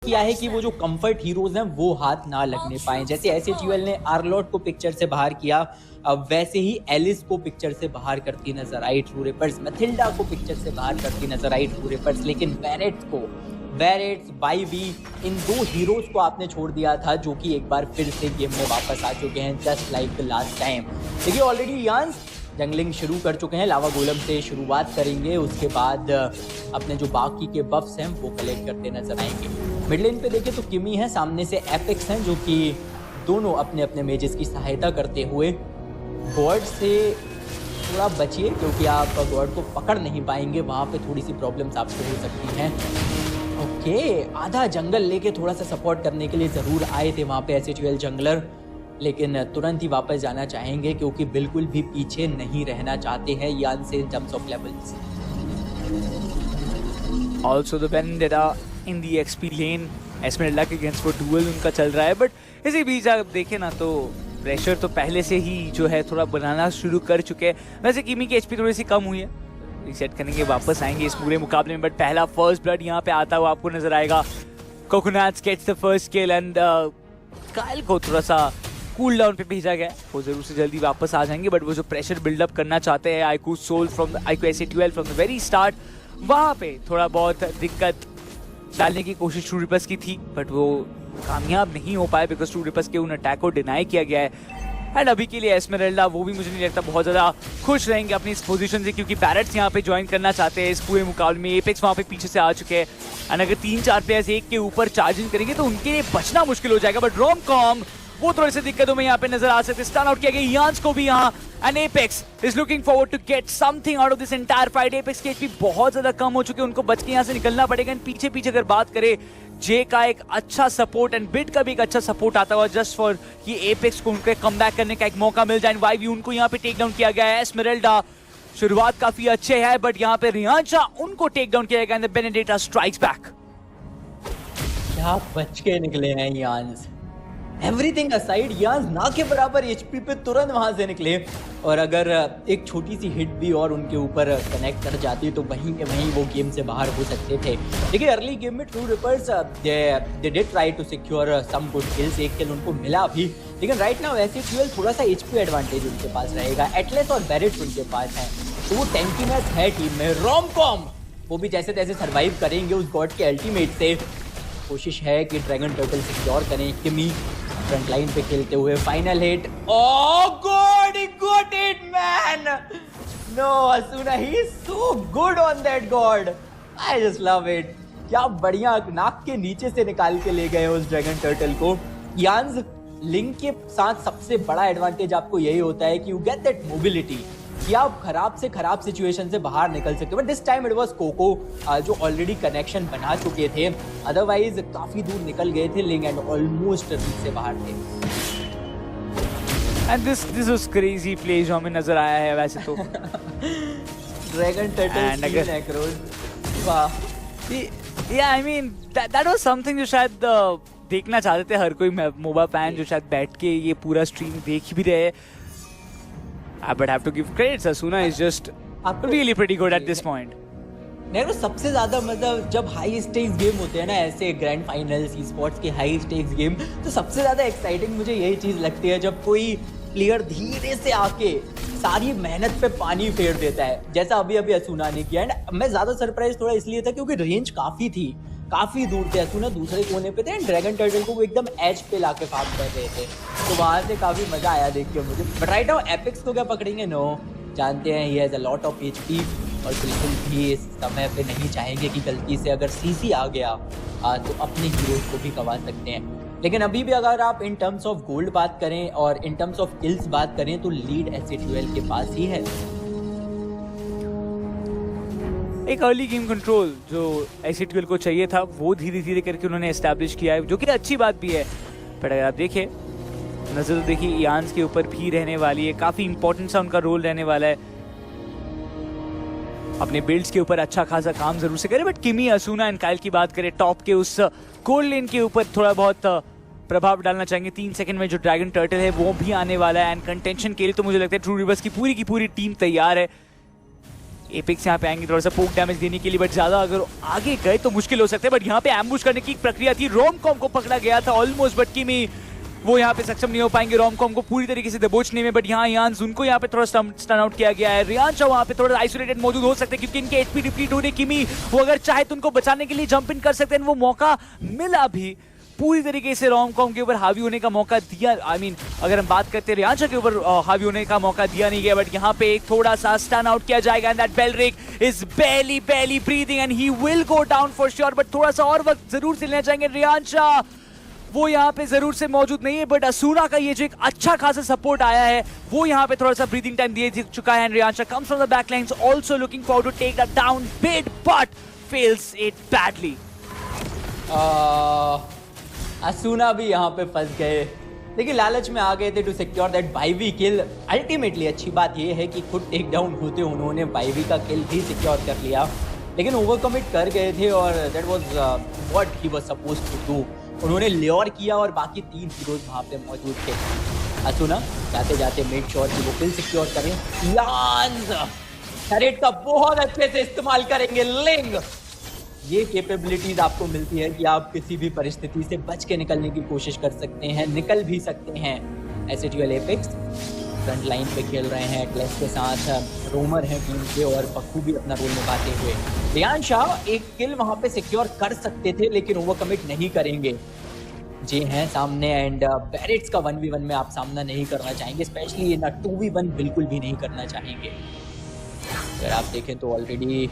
किया है कि वो जो कंफर्ट हीरोज हैं वो हाथ ना लगने पाए। जैसे एसएचयूएल ने आर्लॉट को पिक्चर से बाहर किया, अब वैसे ही एलिस को पिक्चर से बाहर करती नजर आई ट्रू रिपर्स, मैथिल्डा को पिक्चर से बाहर करती नजर आई ट्रू रिपर्स, लेकिन बैरेट्स, बाईबी, इन दो हीरोज को आपने छोड़ दिया था जो कि एक बार फिर से गेम में वापस आ चुके हैं just like the last time. देखिए ऑलरेडी यान्स जंगलिंग शुरू कर चुके हैं, लावा गोलम से शुरुआत करेंगे, उसके बाद अपने जो बाकी के बफ्स हैं वो कलेक्ट करते नजर आएंगे। मिड लेन पे देखें तो किमी है, सामने से एपेक्स हैं जो कि दोनों अपने अपने मेजेस की सहायता करते हुए गॉड से थोड़ा बचिए क्योंकि आप गॉड को पकड़ नहीं पाएंगे, वहाँ पे थोड़ी सी प्रॉब्लम्स आपको हो सकती हैं। ओके, आधा जंगल लेके थोड़ा सा सपोर्ट करने के लिए ज़रूर आए थे वहाँ पे एसएचयूएल जंगलर, लेकिन तुरंत ही वापस जाना चाहेंगे क्योंकि बिल्कुल भी पीछे नहीं रहना चाहते हैं यान से in terms of levels. Also the Vendetta in the XP lane, Esmeralda के अगेंस्ट वो डुअल उनका चल रहा है, बट इसी बीच आप देखें ना तो प्रेशर तो पहले से ही जो है थोड़ा बनाना शुरू कर चुके हैं। वैसे किमी की एचपी थोड़ी सी कम हुई है, रीसेट करेंगे, वापस आएंगे इस पूरे मुकाबले में, बट पहला फर्स्ट ब्लड यहाँ पे आता हुआ आपको नजर आएगा। Coconuts gets the first kill and Kyle को थोड़ा सा कूल डाउन पे भेजा गया, वो जरूर से जल्दी वापस आ जाएंगे, बट वो जो प्रेशर बिल्डअप करना चाहते हैं IQ soul from IQ S H U L from the very start, वहाँ पे थोड़ा बहुत दिक्कत डालने की कोशिश ट्रू रिपर्स की थी, बट वो कामयाब नहीं हो पाए बिकॉज ट्रू रिपर्स के उन अटैक को डिनाई किया गया है। एंड अभी के लिए एस्मेराल्डा वो भी मुझे नहीं लगता बहुत ज़्यादा खुश रहेंगे अपनी इस पोजीशन से, क्योंकि बैरेट्स यहाँ पे ज्वाइन करना चाहते हैं इस पूरे मुकाबले में। एपेक्स वहाँ पे पीछे से आ चुके हैं एंड अगर 3-4 प्लेयर्स एक के ऊपर चार्जिंग करेंगे तो उनके लिए बचना मुश्किल हो जाएगा, बट रोमकॉम वो थोड़ी सी दिक्कतों में यहाँ पे नजर आ सकते हैं। स्टन आउट किया गया यान्स को भी यहाँ, and Apex is looking forward to get something out of this entire fight. Apex के एचपी बहुत ज्यादा कम हो चुके हैं, उनको बच के यहाँ से निकलना पड़ेगा। पीछे पीछे अगर बात करें जे का एक अच्छा सपोर्ट एंड बिट का भी एक अच्छा सपोर्ट आता हुआ जस्ट फॉर कि एपेक्स को उनके कमबैक करने का एक मौका मिल जाए। वाईवी उनको यहाँ पे टेक डाउन किया गया है। एस्मेराल्डा शुरुआत काफी अच्छे है, बट यहाँ पे रियांशा उनको टेक डाउन किया गया एंड द बेनेडिक्टा स्ट्राइक्स बैक। क्या बच के निकले हैं यान्स, एवरीथिंग असाइड यान्स ना के बराबर एचपी पे तुरंत वहां से निकले, और अगर एक छोटी सी हिट भी और उनके ऊपर कनेक्ट कर जाती तो वहीं के वहीं वो गेम से बाहर हो सकते थे। देखिए अर्ली गेम में True reapers they did try to secure some good kills, एक किल उनको मिला भी, लेकिन राइट नाउ एसएचयूएल थोड़ा सा एचपी एडवांटेज उनके पास रहेगा। एटलेस और बैरेट उनके पास है तो वो टेंकीनेस है टीम में। रोमकॉम वो भी जैसे तैसे सर्वाइव करेंगे उस गॉड के अल्टीमेट से। कोशिश है कि ड्रैगन टर्टल सिक्योर करें, किमी फ्रंट लाइन पे खेलते हुए final hit. Oh God, he got it man, no Asuna, he is so good on that God, I just love it. क्या बढ़िया नाक के नीचे से निकाल के ले गए उस ड्रैगन टर्टल को। यान्स लिंक के साथ सबसे बड़ा एडवांटेज आपको यही होता है कि यू गेट दैट मोबिलिटी, कि आप खराब से खराब सिचुएशन से बाहर निकल सकते हो। But this time it was Coco जो ऑलरेडी कनेक्शन बना चुके थे, अदरवाइज काफी दूर निकल गए थे लिंक एंड ऑलमोस्ट रीच से बाहर थे। And this was crazy play जो हमें नजर आया है वैसे तो। ड्रैगन टर्टल नेक्रोज, वाह। या I mean that was something जो शायद देखना चाहते थे हर कोई मोबा फैन जो शायद बैठ के ये पूरा स्ट्रीम देख भी रहे। But have to give credit, Asuna is just really pretty good at this point. मेरे को सबसे ज्यादा मतलब जब हाई स्टेक्स गेम होते हैं ना ऐसे ग्रैंड फाइनल्स ई स्पोर्ट्स के हाई स्टेक्स गेम, तो सबसे ज्यादा एक्साइटिंग मुझे यही चीज लगती है जब कोई प्लेयर धीरे से आके सारी मेहनत पे पानी फेर देता है, जैसा अभी अभी असुना ने किया। एंड मैं ज्यादा सरप्राइज थोड़ा इसलिए था क्योंकि रेंज काफी थी, काफी दूर थे, असुना दूसरे कोने पे थे एंड ड्रैगन टर्टल को वो एकदम एज पे लाके फार्म कर रहे थे, तो वहां से काफी मजा आया देख के मुझे। बट राइट नाउ एपेक्स को क्या पकड़ेंगे, नो जानते हैं he has a lot of HP और बिल्कुल भी इस समय पे नहीं चाहेंगे कि गलती से अगर सीसी आ गया तो अपने हीरोज को भी गवा सकते हैं। लेकिन अभी भी अगर आप इन टर्म्स ऑफ गोल्ड बात करें और इन टर्म्स ऑफ किल्स बात करें तो लीड एसएचयूएल के पास ही है। एक अर्ली गेम कंट्रोल जो एसएचयूएल को चाहिए था वो धीरे धीरे करके उन्होंने एस्टैब्लिश किया है, जो कि अच्छी बात भी है। बट अगर आप देखें नजर तो देखिए यान्स के ऊपर भी रहने वाली है, काफी इंपॉर्टेंट सा उनका रोल रहने वाला है। अपने बिल्ड्स के ऊपर अच्छा खासा काम जरूर से करे, बट किमी, असुना एंड काइल की बात करें टॉप के उस गोल्ड लेन के ऊपर थोड़ा बहुत प्रभाव डालना चाहेंगे। 3 सेकंड में जो ड्रैगन टर्टल है वो भी आने वाला है एंड कंटेंशन के लिए तो मुझे लगता है ट्रू रिवर्स की पूरी टीम तैयार है। एपेक्स यहाँ पे आएंगे थोड़ा सा पोक डैमेज देने के लिए, बट ज्यादा अगर आगे गए तो मुश्किल हो सकता है। बट यहाँ पे एम्बुश करने की एक प्रक्रिया थी, रोमकॉम को पकड़ा गया था ऑलमोस्ट, बट किमी वो यहाँ पे सक्षम नहीं हो पाएंगे रोमकॉम को पूरी तरीके से दबोचने में। बट यहाँ यान्स उनको यहाँ पे थोड़ा स्टन आउट किया गया है। रियांशा वहाँ पे थोड़ा आइसोलेटेड मौजूद हो सकते हैं क्योंकि इनके एचपी डिप्लीट हो रहे। किमी वो अगर चाहे तो उनको बचाने के लिए जंप इन कर सकते हैं, वो मौका मिला भी, पूरी तरीके से रोमकॉम के ऊपर हावी होने का मौका दिया। आई मीन अगर हम बात करते हैं रियांशा के ऊपर हावी होने का मौका दिया नहीं गया। बट यहाँ पे एक थोड़ा सा स्टन आउट किया जाएगा and that Belerick is barely breathing and he will go down for sure. But थोड़ा सा और वक्त जरूर से लेना चाहेंगे। रियांशा वो यहाँ पे जरूर से मौजूद नहीं है, बट असुरा का ये जो एक अच्छा खासा सपोर्ट आया है वो यहाँ पे थोड़ा सा ब्रीदिंग टाइम दे चुका है। Riyansha comes from the back lines also looking forward to take that down bit but fails it badly. Asuna भी यहाँ पे फंस गए। देखिए लालच में आ गए थे टू सिक्योर दैट बाईवी किल। अल्टीमेटली अच्छी बात ये है कि खुद टेक डाउन होते उन्होंने बाईवी का किल भी सिक्योर कर लिया, लेकिन ओवर कमिट कर गए थे और that was what he was supposed to do. उन्होंने ल्योर किया और बाकी 3 हीरोज वहाँ पे मौजूद थे। असुना जाते जाते मेक श्योर कि वो किल सिक्योर करें। यान्स टरेट का बहुत अच्छे से इस्तेमाल करेंगे। लिंग ये कैपेबिलिटीज आपको मिलती है कि आप किसी भी परिस्थिति से बच के निकलने की कोशिश कर सकते हैं, निकल भी सकते हैं। एसएटीएल एपेक्स फ्रंट लाइन पे खेल रहे हैं क्लैश के साथ, रोमर हैं टीम के और पक्कू भी अपना रोल निभाते हुए। रियांशा एक किल वहां पे सिक्योर कर सकते थे लेकिन ओवर कमिट नहीं करेंगे। जे हैं सामने एंड बैरेट्स का 1v1 में आप सामना नहीं करना चाहेंगे, स्पेशली इन 2v1 बिल्कुल भी नहीं करना चाहेंगे। अगर आप देखें तो ऑलरेडी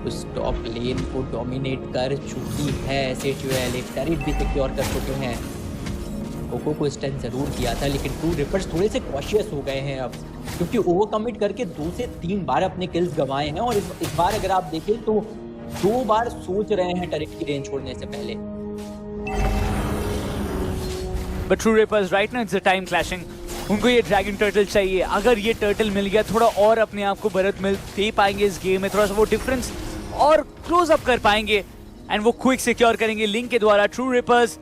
उस टॉप लेन को डोमिनेट कर चुकी है एसएटीएल, एक टरेट भी सिक्योर कर चुके हैं। कोको को स्टन जरूर किया था लेकिन ट्रू रिपर्स थोड़े से कॉशियस हो गए हैं अब, क्योंकि ओवर कमिट करके 2 से 3 बार अपने किल्स गंवाए हैं और इस बार अगर आप देखें तो 2 बार सोच रहे हैं टरेट की रेंज छोड़ने से पहले। But true reapers right now it's the time clashing. उनको ये ड्रैगन टर्टल चाहिए। अगर ये टर्टल मिल गया थोड़ा और अपने आप को बढ़त मिल दे पाएंगे इस गेम में, थोड़ा सा वो डिफरेंस और क्लोज अप कर पाएंगे एंड वो क्विक सिक्योर करेंगे लिंक के द्वारा। ट्रू रिपर्स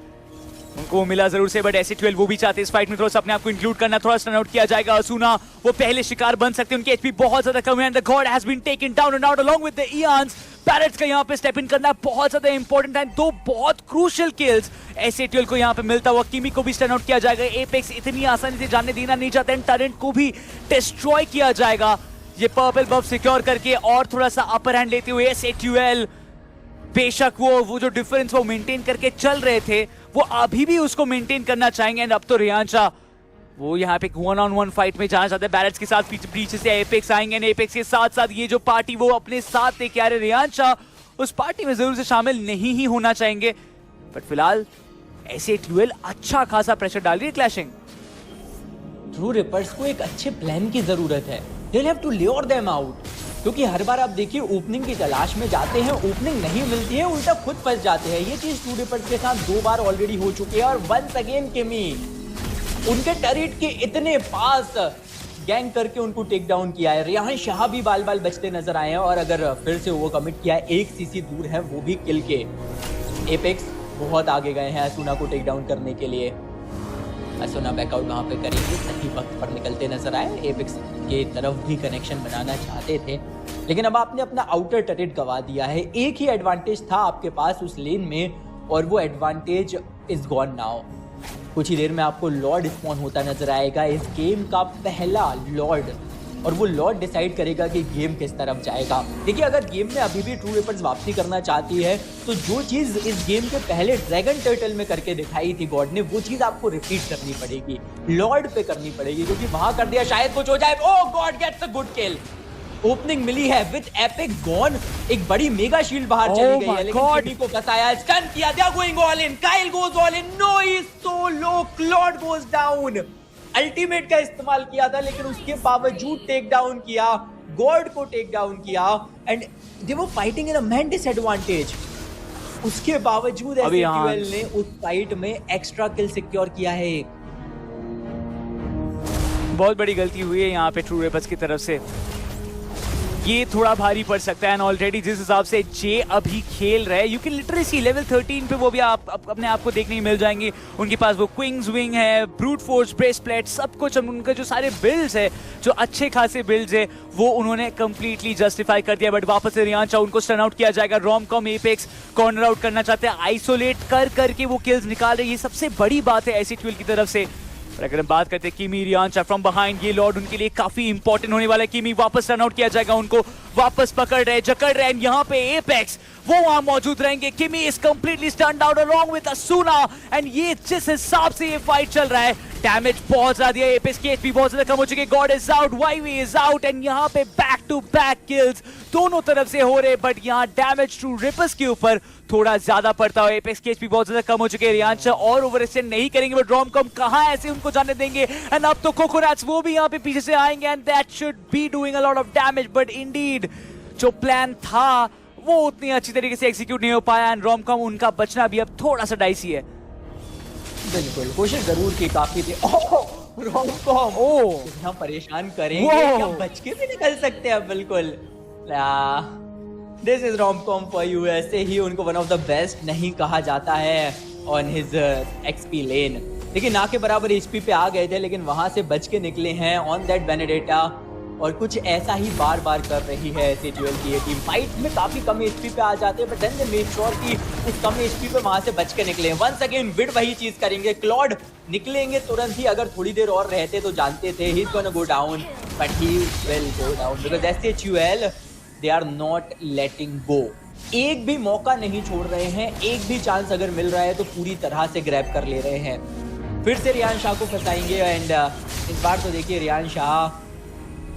उनको वो मिला जरूर से, बट एसएटीएल वो भी चाहते हैं इस फाइट में थोड़ा सा अपने आप को इंक्लूड करना, थोड़ा सा आउट किया जाएगा। असुना वो पहले शिकार बन सकते हैं, उनके एचपी बहुत ज्यादा कम है and the god has been taken down and out along with the इयान्स। पैरेट्स का यहाँ पे स्टेप इन करना बहुत ज्यादा इंपॉर्टेंट है। 2 बहुत क्रूशियल किल्स एसएटीएल को यहाँ पे मिलता हुआ। किमी को भी स्टैंड आउट किया जाएगा। एपेक्स इतनी आसानी से जाने देना नहीं चाहते एंड टरेंट को भी डिस्ट्रॉय किया जाएगा ये पर्पल बफ सिक्योर करके और थोड़ा सा अपर हैंड लेते हुए। एसएटीएल बेशक वो जो डिफरेंस वो मेंटेन करके चल रहे थे वो अभी भी उसको मेंटेन करना चाहेंगे एंड अब तो रियांशा वो यहाँ पे 1-on-1 फाइट में जाना चाहते हैं। बैरेट्स के साथ पीछे से एपेक्स आएंगे, एपेक्स के साथ साथ ये जो पार्टी वो अपने साथ लेके आ रहे। रियांशा उस पार्टी में जरूर से शामिल नहीं ही होना चाहेंगे, बट फिलहाल एसएटीएल अच्छा खासा प्रेशर डाल रही है क्लैशिंग। ट्रू रिपर्स को एक अच्छे प्लान की जरूरत है। They'll have to lure them out, क्योंकि हर बार आप देखिए ओपनिंग की तलाश में जाते हैं, ओपनिंग नहीं मिलती है, उल्टा खुद फंस जाते हैं। ये चीज ट्रू रिपर्स के साथ 2 बार ऑलरेडी हो चुकी है और वंस अगेन किमी उनके टरेट के इतने पास गैंग करके उनको टेक डाउन किया है। रियान शाह भी बाल बाल बचते नजर आए हैं और अगर फिर से ओवर कमिट किया है, 1 सीसी दूर है वो भी किल के। एपेक्स बहुत आगे गए हैं असुना को टेक डाउन करने के लिए। असुना बैकआउट वहां पे करेंगे, सही वक्त पर निकलते नजर आए। एपेक्स के तरफ भी कनेक्शन बनाना चाहते थे लेकिन अब आपने अपना आउटर टरेट गवा दिया है। एक ही एडवांटेज था आपके पास उस लेन में और वो एडवांटेज इज गॉन नाउ। कुछ ही देर में आपको लॉर्ड स्पॉन होता नजर आएगा, इस गेम का पहला लॉर्ड, और वो लॉर्ड डिसाइड करेगा कि गेम किस तरफ जाएगा। देखिए अगर गेम में अभी भी ट्रू रिपर्स वापसी करना चाहती है तो जो चीज इस गेम के पहले ड्रैगन टर्टल में करके दिखाई थी गॉड ने, वो चीज आपको रिपीट करनी पड़ेगी, लॉर्ड पे करनी पड़ेगी, क्योंकि वहां कर दिया शायद कुछ हो जाए। Oh God gets a good kill. Opening मिली है विद एपिक गॉन, एक बड़ी मेगा शील्ड बाहर चली गई है लेकिन किमी को फंसाया, स्टन किया, they are going all in, Kyle goes all in, no he is so low, Claude goes down. Ultimate का इस्तेमाल किया था लेकिन उसके बावजूद टेक डाउन किया, गॉड को टेक डाउन किया and they were fighting in a man disadvantage. उसके बावजूद एसएटीएल ने उस फाइट में एक्स्ट्रा किल सिक्योर किया है। बहुत बड़ी गलती हुई है यहाँ पे ट्रू रिपर्स की तरफ से। ये थोड़ा भारी पड़ सकता है। एंड ऑलरेडी जिस हिसाब से जे अभी खेल रहे हैं, you can literally see level 13 पे वो भी आप अपने आप को देखने मिल जाएंगे। उनके पास वो क्विंग्स विंग है, ब्रूट फोर्स, ब्रेसप्लेट, सब कुछ। उनका जो सारे बिल्ड्स है, जो अच्छे खासे बिल्ड्स है, वो उन्होंने कंप्लीटली जस्टिफाई कर दिया। बट वापस से रियांशा उनको स्टन आउट किया जाएगा। रोमकॉम एपेक्स कॉर्नर आउट करना चाहते हैं, आइसोलेट कर करके वो किल्स निकाल रहे हैं। ये सबसे बड़ी बात है एसी12 की तरफ से। और अगर हम बात करते हैं किमी रियांशा फ्रॉम बिहाइंड, ये लॉर्ड उनके लिए काफी इंपॉर्टेंट होने वाला है। किमी वापस रन आउट किया जाएगा, उनको वापस पकड़ रहे, जकड़ रहे। यहाँ पे एपेक्स वो वहां मौजूद रहेंगे। Kimmy is completely stunned out along with Asuna. And ये जिस हिसाब से ये फाइट चल रहा है, डैमेज बहुत ज्यादा है, एपेक्स की एचपी बहुत ज्यादा कम हो चुकी है। God is out, YV is out. And यहाँ पे बैक टू बैक किल्स दोनों तरफ से हो रहे, बट यहाँ डैमेज टू रिपर्स के ऊपर थोड़ा ज्यादा पड़ता है। एपेक्स की एचपी बहुत ज्यादा कम हो चुकी है। रियांशा और ओवर एक्सटेंड नहीं करेंगे, बट रोमकॉम कहां ऐसे उनको जाने देंगे। एंड अब तो कोकोनट्स वो भी यहाँ पे पीछे से आएंगे, and that should be doing a lot of damage. But Indeed जो प्लान था वो उतनी अच्छी तरीके से एग्जीक्यूट नहीं हो पाया। एंड रोमकॉम उनका बचना भी अब थोड़ा सा डाइसी है। बिल्कुल, कोशिश जरूर की काफी थी। रोमकॉम इतना परेशान करेंगे कि हम बच के भी निकल सकते हैं। बिल्कुल, this is romcom for you. ऐसे ही उनको वन ऑफ द बेस्ट नहीं कहा जाता है ऑन हिज एक्सपी लेन। लेकिन ना के बराबर एचपी पे आ गए थे, लेकिन वहां से बच के निकले हैं ऑन दैट बेनेडेटा। और कुछ ऐसा ही बार बार कर रही है एसी12 की ये टीम। फाइट में काफी कम एचपी पे आ जाते हैं, but then they make sure कि उस कम एचपी पे वहां से बच के निकले। वंस अगेन विड वही चीज करेंगे। क्लॉड निकलेंगे तुरंत ही, अगर थोड़ी देर और रहते तो जानते थे he is gonna go down, but he will go down because एसी12 they are not letting go. एक भी मौका नहीं छोड़ रहे हैं, एक भी चांस अगर मिल रहा है तो पूरी तरह से ग्रैब कर ले रहे हैं। फिर से रियांशा को फंसाएंगे। एंड इस बार तो देखिए Riyansha,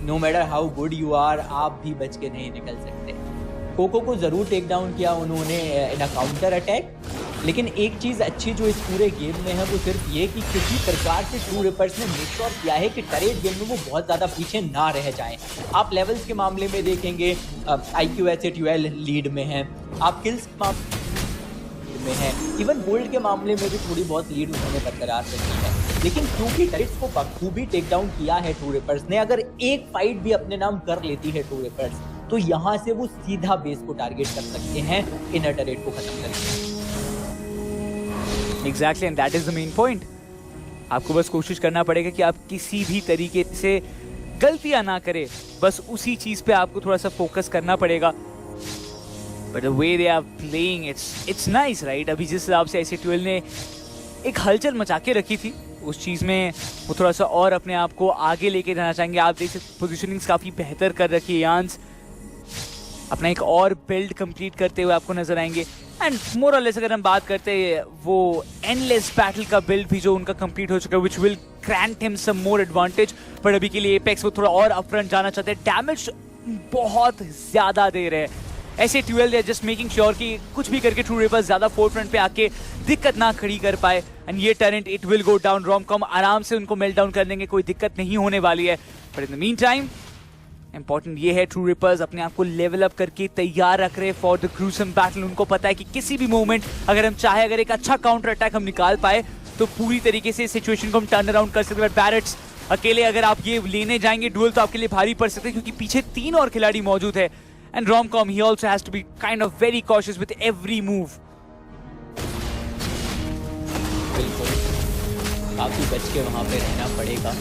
no matter how good you are, आप भी बच के नहीं निकल सकते। कोको को जरूर टेक डाउन किया उन्होंने इन अ काउंटर अटैक, लेकिन एक चीज अच्छी जो इस पूरे गेम में है वो सिर्फ ये कि किसी प्रकार से ट्रू रिपर्स ने मेक श्योर किया है कि टरेट गेम में वो बहुत ज्यादा पीछे ना रह जाएं। आप लेवल्स के मामले में देखेंगे IQ एसी12 लीड में है, आप किल्स के मामले में है, इवन गोल्ड के मामले में भी थोड़ी बहुत लीड उन्होंने बरकरार रखी है। लेकिन क्योंकि टरेट्स को बखूबी टेक डाउन किया है ट्रू रिपर्स ने, अगर एक फाइट भी अपने नाम कर लेती है ट्रू रिपर्स, तो यहाँ से वो सीधा बेस को टारगेट कर सकते हैं, इनर टरेट को खत्म करके। Exactly, and that is the main point. आपको बस कोशिश करना पड़ेगा कि आप किसी भी तरीके से गलतियां ना करें, बस उसी चीज पे आपको थोड़ा सा फोकस करना पड़ेगा। But the way they are playing, it's nice, right? अभी जिस हिसाब से एसी12 ने एक हलचल मचा के रखी थी, उस चीज में वो थोड़ा सा और अपने आप को आगे लेके जाना चाहेंगे। आप देख सकते पोजिशनिंग्स काफी बेहतर कर रखी है। यान्स अपना एक और बिल्ड कंप्लीट करते हुए आपको नजर आएंगे। एंड मोर और लेस अगर हम बात करते हैं वो एंडलेस बैटल का बिल्ड भी जो उनका कंप्लीट हो चुका है, which will grant him some more advantage. पर अभी के लिए एपेक्स वो थोड़ा और अपफ्रंट जाना चाहते हैं, डैमेज बहुत ज्यादा दे रहे हैं। एसी12 दे जस्ट मेकिंग श्योर कि कुछ भी करके ट्रू रिपर्स ज्यादा फोरफ्रंट पे आके दिक्कत ना खड़ी कर पाए। एंड ये Torrent it will go down. Romcom आराम से उनको मेल्ट डाउन कर देंगे, कोई दिक्कत नहीं होने वाली है। But in the mean time important ये है ट्रू रिपर्स अपने आप को लेवल अप करके तैयार रख रहे फॉर द ग्रूसम बैटल। उनको पता है कि किसी भी मोमेंट अगर हम चाहे, अगर एक अच्छा काउंटर अटैक हम निकाल पाए तो पूरी तरीके से सिचुएशन को हम टर्न अराउंड कर सकते हैं। बट बैरेट्स अकेले अगर आप ये लेने जाएंगे डुएल तो आपके लिए भारी पड़ सकते हैं, क्योंकि पीछे 3 और खिलाड़ी मौजूद है। And Romcom he also has to be kind of very cautious with every move. बिल्कुल, काफी बच के वहां पे रहना पड़ेगा,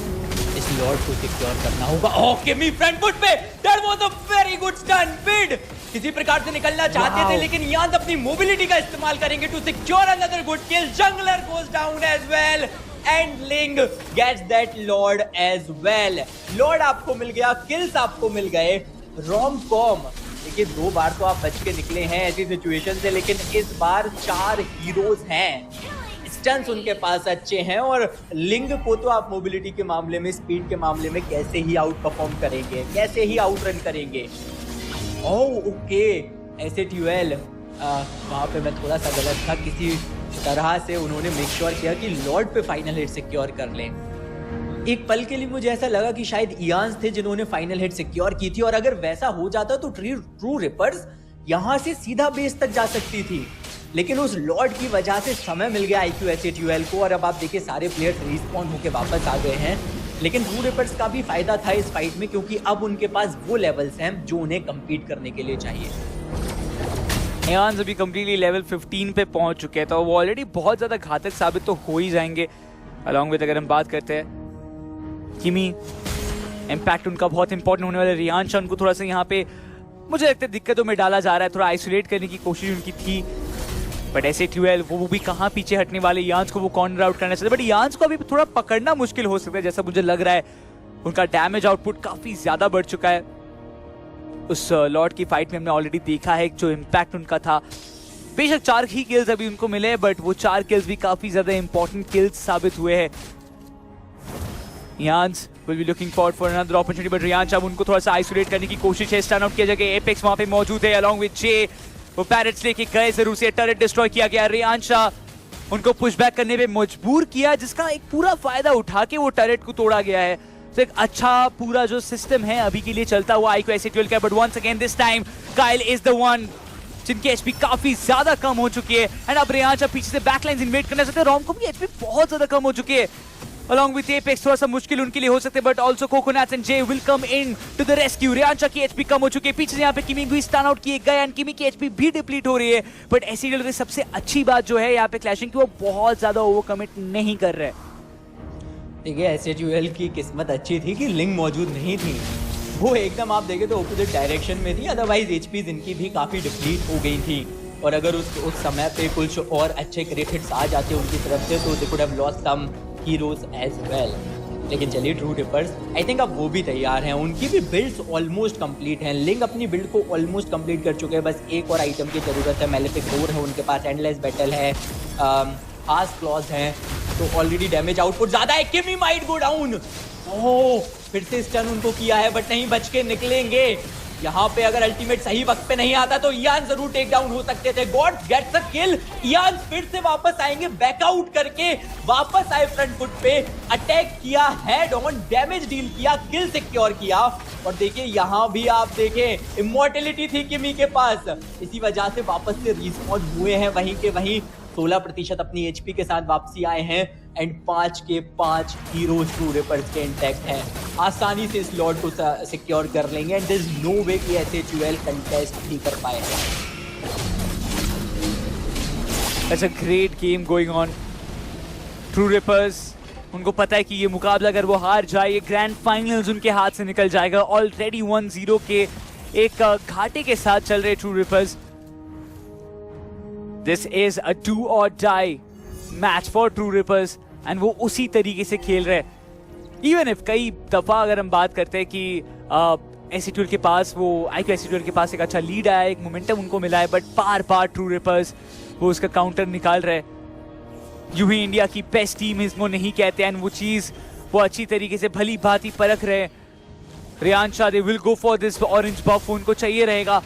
इस लॉर्ड को सिक्योर करना होगा। ओह, किमी फ्रंट फुट पे, that was a very good stun. विड किसी प्रकार से निकलना चाहते थे, लेकिन यान अपनी मोबिलिटी का इस्तेमाल करेंगे to secure another good kill. Jungler goes down as well and Ling gets that lord as well. Lord आपको मिल गया, किल्स आपको मिल गए। रोमकॉम देखिए 2 बार तो आप बच के निकले हैं ऐसी सिचुएशन से, लेकिन इस बार 4 हीरोज हैं, स्टन्स उनके पास अच्छे हैं। और लिंग को तो आप मोबिलिटी के मामले में, स्पीड के मामले में कैसे ही आउट परफॉर्म करेंगे, कैसे ही आउट रन करेंगे। ओह ओके, एसी12 वहाँ पे मैं थोड़ा सा गलत था, किसी तरह से उन्होंने मेक श्योर किया कि लॉर्ड पे फाइनल हिट सिक्योर कर लें। एक पल के लिए मुझे ऐसा लगा कि शायद इयान्स थे जिन्होंने फाइनल हिट सिक्योर की थी, और अगर वैसा हो जाता तो ट्रू रिपर्स यहाँ से सीधा बेस तक जा सकती थी। लेकिन उस लॉर्ड की वजह से समय मिल गया IQ एसी12 को। और अब आप देखिए सारे प्लेयर्स रिस्पॉन्ड होकर वापस आ गए हैं। लेकिन ट्रू रिपर्स का भी फायदा था इस फाइट में, क्योंकि अब उनके पास वो लेवल्स हैं जो उन्हें कम्पीट करने के लिए चाहिए। एआन्स अभी कंप्लीटली लेवल 15 पे पहुंच चुके हैं, तो वो ऑलरेडी बहुत ज्यादा घातक साबित तो हो ही जाएंगे। अलॉन्ग विद अगर हम बात करते हैं किमी, इम्पैक्ट उनका बहुत इंपॉर्टेंट होने वाला है। रियांशा उनको थोड़ा सा यहाँ पे मुझे लगता है दिक्कतों में डाला जा रहा है, थोड़ा आइसोलेट करने की कोशिश उनकी थी, बट ऐसे 12 वो भी कहाँ पीछे हटने वाले। यान्स को वो कॉर्नर आउट करना चाहते, बट यान्स को अभी थोड़ा पकड़ना मुश्किल हो सकता है जैसा मुझे लग रहा है। उनका डैमेज आउटपुट काफी ज्यादा बढ़ चुका है। उस लॉर्ड की फाइट में हमने ऑलरेडी देखा है जो इम्पैक्ट उनका था। बेशक 4 ही किल्स अभी उनको मिले, बट वो 4 किल्स भी काफी ज्यादा इंपॉर्टेंट किल्स साबित हुए हैं। Yarns will be looking forward for another opportunity, but रियांशा अब उनको थोड़ा सा आइसोलेट करने की कोशिश है। स्टन आउट किया जाएगा, एपेक्स वहां पे मौजूद है along with जे। वो पैरेट्स लेके गए जरूर से, टर्रेट डिस्ट्रॉय किया गया। रियांशा उनको पुश बैक करने पे मजबूर किया, जिसका एक पूरा फायदा उठा के वो टर्रेट को तोड़ा गया है। तो एक अच्छा पूरा जो सिस्टम है अभी के लिए चलता हुआ आईक्यू ऐसे 12 का, but once again this time Kyle is the one जिनकी एचपी काफी ज्यादा कम हो चुकी है। एंड अब रियांशा पीछे से बैकलाइंस इन्वेड करना चाहते हैं। रोम को भी एचपी बहुत ज्यादा कम हो चुकी है। Along with Apex थोड़ा सा मुश्किल उनके लिए हो सकते हैं, but also Coconuts and Jay will come in to the rescue। रियांशा की एचपी कम हो चुकी है, पीछे से यहाँ पे किमी भी स्टन आउट किए गए, एंड किमी की एचपी भी डिप्लीट हो रही है। बट ऐसी की सबसे अच्छी बात जो है यहाँ पे क्लैशिंग की, वो बहुत ज्यादा ओवर कमिट नहीं कर रहे। देखिए SHUL की किस्मत अच्छी थी कि लिंक मौजूद नहीं थी, वो एकदम आप देखें तो ऑपोजिट डायरेक्शन में थी, अदरवाइज एचपीज इनकी भी काफी डिप्लीट हो गई थी। और अगर उस समय पे कुछ और अच्छे क्रेडिट्स आ जाते उनकी तरफ से तो they could have lost some heroes as well. लेकिन चलिए ट्रू रिपर्स आई थिंक अब वो भी तैयार हैं, उनकी भी बिल्ड्स ऑलमोस्ट कंप्लीट हैं। लिंक अपनी बिल्ड को ऑलमोस्ट कंप्लीट कर चुके हैं, बस एक और आइटम की ज़रूरत है। मेलेफिक डोर है उनके पास, एंडलेस बैटल है, हार्श क्लॉज हैं, तो ऑलरेडी डैमेज आउटपुट ज़्यादा है। किमी माइट गो डाउन, ओह फिर से स्टन उनको किया है, बट नहीं बच के निकलेंगे। यहाँ पे अगर अल्टीमेट सही वक्त पे नहीं आता तो इयान जरूर टेक डाउन हो सकते थे। God gets a kill, Ian फिर से वापस आएंगे, बैकआउट करके वापस आए फ्रंट फुट पे, अटैक किया, हेड ऑन, डैमेज डील किया, किल सिक्योर किया। और देखिए यहाँ भी आप देखें इमॉर्टलिटी थी किमी के पास, इसी वजह से वापस से रिस्पॉन्ड हुए हैं वहीं के वहीं। 16% अपनी एचपी के साथ वापसी आए हैं, एंड 5 के 5 हीरोज ट्रू रिपर्स के इंटैक्ट हैं। आसानी से इस लॉर्ड को सिक्योर कर लेंगे, एंड देयर इज नो वे कि SHUL कंटेस्ट भी कर पाए। That's a great game going on. True reapers उनको पता है कि ये मुकाबला अगर वो हार जाए, ये ग्रैंड फाइनल्स उनके हाथ से निकल जाएगा। ऑलरेडी 1-0 के एक घाटे के साथ चल रहे true reapers. This is a do or die match for True Rippers, and वो उसी तरीके से खेल रहे हैं। Even if कई दफा अगर हम बात करते हैं कि SHUL के पास वो आईक्यू SHUL के पास एक अच्छा लीड आया, एक मोमेंटम उनको मिला है, बट बार True Rippers वो उसका काउंटर निकाल रहे हैं। यूं ही इंडिया की बेस्ट टीम इसको नहीं कहते, एंड वो चीज वो अच्छी तरीके से भली भांति परख रहे हैं। Riyansha they will go for this orange buff, उनको चाहिए रहेगा।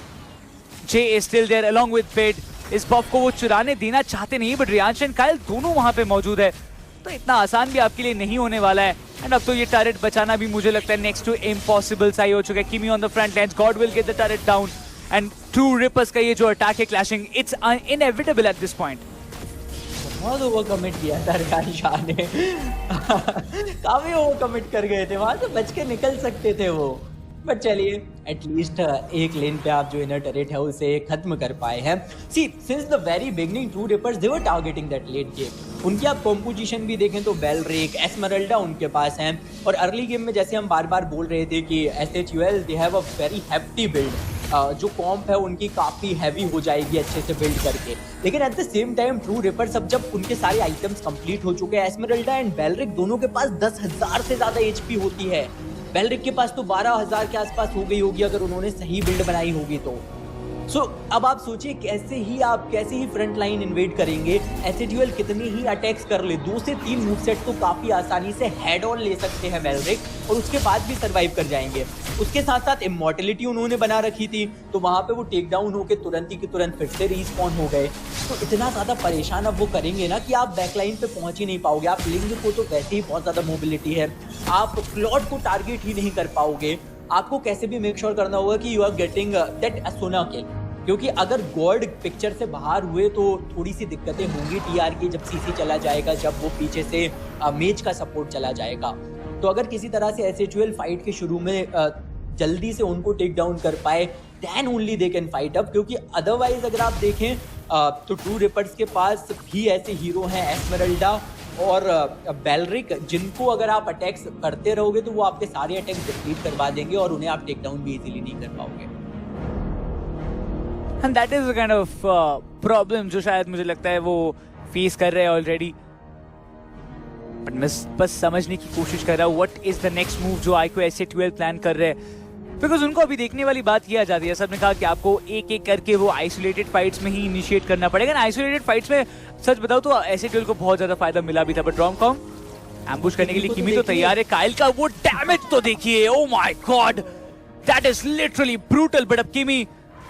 J is still there along with पेड, इस बफ को वो चुराने देना चाहते नहीं, बट रियांशा एंड काइल दोनों वहां पे मौजूद है, तो इतना आसान भी आपके लिए नहीं होने वाला है। एंड अब तो ये टर्रेट बचाना भी मुझे लगता है नेक्स्ट टू इम्पॉसिबल सा ही हो चुका है। किमी on the front lines, God will get the turret down, and true reapers का ये जो अटैक है clashing, it's inevitable at this point. बहुत ओवर कमिट किया था रियांशा ने काफी ओवर कमिट कर गए थे, वहां से बच के निकल सकते थे वो, बट चलिए एटलीस्ट एक लेन पे आप जो इनर टरेट है उसे खत्म कर पाए हैं। See since the very beginning true reapers they were targeting that late game. उनकी आप कॉम्पोजिशन भी देखें तो बेलरिक, एस्मरल्डा उनके पास हैं, और अर्ली गेम में जैसे हम बार बार बोल रहे थे कि SHUL they have a very hefty build, जो कॉम्प है उनकी काफ़ी हैवी हो जाएगी अच्छे से बिल्ड करके। लेकिन at the same time true reapers अब जब उनके सारे आइटम्स कंप्लीट हो चुके हैं, एस्मरल्डा एंड बेलरिक दोनों के पास 10,000 से ज़्यादा HP होती है, बेलरिक के पास तो 12,000 के आसपास हो गई होगी अगर उन्होंने सही बिल्ड बनाई होगी तो। सो अब आप सोचिए कैसे ही फ्रंट लाइन इन्वेड करेंगे। SHUL कितने ही अटैक्स कर ले, 2 से 3 मूव सेट तो काफी आसानी से हेड ऑन ले सकते हैं बेलरिक, और उसके बाद भी सरवाइव कर जाएंगे। उसके साथ साथ इमॉर्टलिटी उन्होंने बना रखी थी, तो वहां पे वो टेक डाउन होकर तुरंत ही के तुरंत फिर से रिस्पॉन हो गए। तो इतना ज्यादा परेशान अब वो करेंगे ना कि आप बैकलाइन पे पहुंच ही नहीं पाओगे। आप लिंग को तो वैसे ही बहुत ज्यादा मोबिलिटी है, आप क्लॉड को टारगेट ही नहीं कर पाओगे। आपको कैसे भी मेक श्योर करना होगा कि यू आर गेटिंग दैट असोना किल, क्योंकि अगर गॉड पिक्चर से बाहर हुए तो थोड़ी सी दिक्कतें होंगी TR की, जब CC चला जाएगा, जब वो पीछे से मेज का सपोर्ट चला जाएगा। तो अगर किसी तरह से SHUL फाइट के शुरू में जल्दी से उनको टेक डाउन कर पाए, then only they can fight up, क्योंकि अदरवाइज अगर आप देखें तो ट्रू रिपर्स के पास भी ऐसे हीरो हैं एस्मेरल्डा और बेलरिक, जिनको अगर आप अटैक्स करते रहोगे तो वो आपके सारे अटैक्स डिफीट करवा देंगे और उन्हें आप टेक डाउन भी इजीली नहीं कर पाओगे। And that is the kind of problem जो शायद मुझे लगता है वो फेस कर रहे हैं ऑलरेडी। बट मैं बस समझने की कोशिश कर रहा हूँ what is the next move जो आईको SHUL प्लान कर रहे हैं, बिकॉज उनको अभी देखने वाली बात यह आ जाती है, सबने कहा कि आपको एक एक करके वो आइसोलेटेड फाइट्स में ही इनिशिएट करना पड़ेगा। ना आइसोलेटेड फाइट्स में सच बताओ तो SHUL को बहुत ज्यादा फायदा मिला भी था, बट रोमकॉम एम्बुश करने के लिए किमी तो तैयार है। काइल का वो डैमेज तो देखिए, oh my God, that is literally brutal. But अब किमी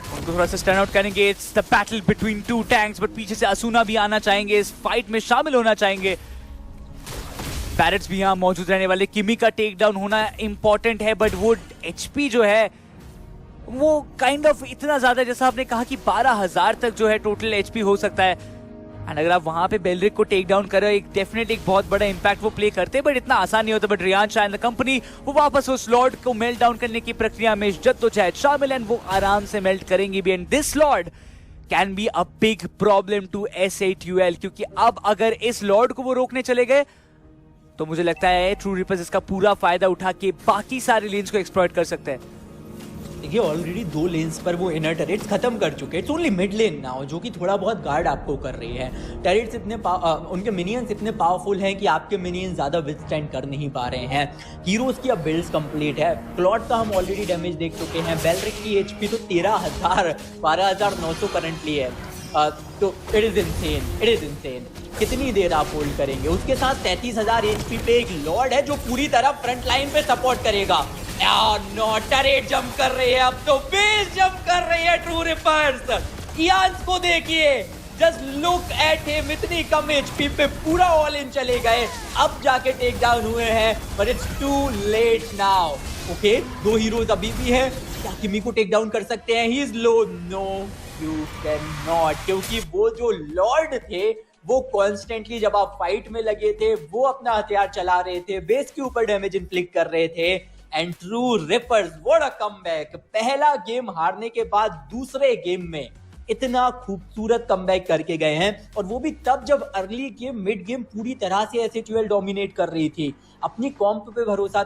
उनको थोड़ा सा स्टैंड आउट करेंगे। It's the battle between two tanks, but पीछे से असुना भी आना चाहेंगे, इस फाइट में शामिल होना चाहेंगे। पैरेट्स भी यहाँ मौजूद रहने वाले। किमी का टेक डाउन होना इंपॉर्टेंट है, बट वो HP जो है वो काइंड ऑफ इतना ज्यादा, जैसा आपने कहा कि 12,000 तक जो है टोटल HP हो सकता है। एंड अगर आप वहां पे बेलरिक को टेक डाउन कर रहे हो, एक डेफिनेट एक बहुत बड़ा इंपैक्ट वो प्ले करते हैं, बट इतना आसान नहीं होता। But Ryan Shah and the company वो वापस उस लॉर्ड को मेल्ट डाउन करने की प्रक्रिया में जद्दोजहद शामिल है, वो आराम से मेल्ट करेंगे भी। And this lord can be a big problem to SHUL, क्योंकि अब अगर इस लॉर्ड को वो रोकने चले गए तो मुझे लगता है ट्रू रिपर्स इसका पूरा फायदा उठा के बाकी सारे लेन्स को एक्सप्लॉइट कर सकते हैं। देखिए ऑलरेडी 2 लेन्स पर वो इनर टरेट्स खत्म कर चुके हैं। It's only mid lane now जो कि थोड़ा बहुत गार्ड आपको कर रही है। टरेट्स इतने उनके मिनियंस इतने पावरफुल हैं कि आपके मिनियंस ज़्यादा विथस्टैंड कर नहीं पा रहे हैं। हीरोज़ की अब बिल्ड्स कंप्लीट है। क्लॉड का हम ऑलरेडी डैमेज देख चुके हैं। बेलरिक की HP तो 13,000 12,900 करंटली है। तो इट इज़ इनसेन। कितनी देर आप होल्ड करेंगे? उसके साथ 33,000 HP पे एक लॉर्ड है जो पूरी तरह फ्रंट लाइन पे सपोर्ट करेगा। नो, टरेट जंप कर रही है, अब तो बेस जंप कर रही है ट्रू रिपर्स। इयान्स को देखिए, जस्ट लुक एट हिम, इतनी कम HP पे पूरा ऑल इन चले गए, अब जाके टेक डाउन हुए हैं, but it's too late now. Okay, 2 heroes अभी भी है। क्या किमी को टेक डाउन कर सकते हैं? He is low. No, you can not, क्योंकि वो जो लॉर्ड थे वो कॉन्स्टेंटली जब आप फाइट में लगे थे वो अपना हथियार चला रहे थे, बेस के ऊपर डैमेज इन्फ्लिक्ट कर रहे थे। And true reapers, what a comeback. पहला गेम हारने के बाद दूसरे गेम में इतना खूबसूरत कमबैक करके गए हैं, और वो भी तब जब अर्ली गेम मिड गेम पूरी तरह से SHUL डोमिनेट कर रही थी। अपनी कॉम्प पे भरोसा